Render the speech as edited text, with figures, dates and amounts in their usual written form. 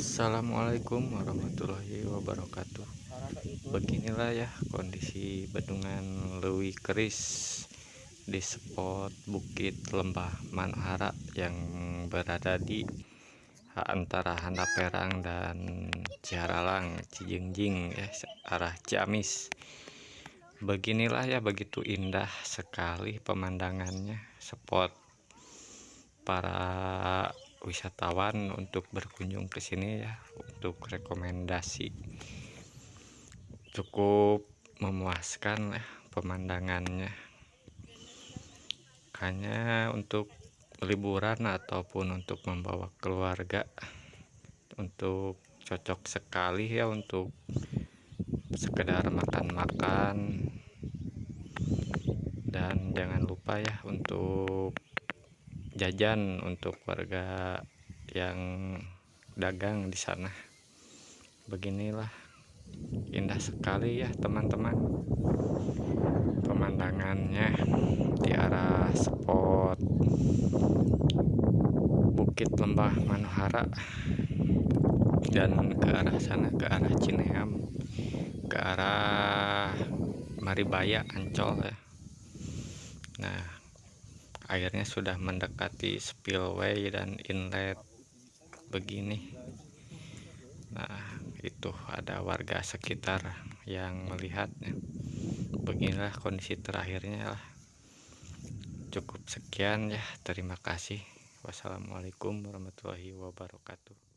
Assalamualaikum warahmatullahi wabarakatuh. Beginilah ya kondisi bendungan Leuwi Keris di spot Bukit Lembah Manohara yang berada di antara Handap Perang dan Ciaralang Cijingjing ya, arah Ciamis. Beginilah ya, begitu indah sekali pemandangannya, spot para wisatawan untuk berkunjung ke sini ya, untuk rekomendasi. Cukup memuaskan ya pemandangannya, hanya untuk liburan ataupun untuk membawa keluarga, untuk cocok sekali ya untuk sekedar makan-makan. Dan jangan lupa ya untuk jajan untuk warga yang dagang di sana. Beginilah indah sekali ya teman-teman pemandangannya di arah spot Bukit Lembah Manohara dan ke arah sana, ke arah Cineam, ke arah Maribaya, Ancol ya. Nah, airnya sudah mendekati spillway dan inlet begini. Nah, itu ada warga sekitar yang melihatnya. Beginilah kondisi terakhirnya lah. Cukup sekian ya, terima kasih. Wassalamualaikum warahmatullahi wabarakatuh.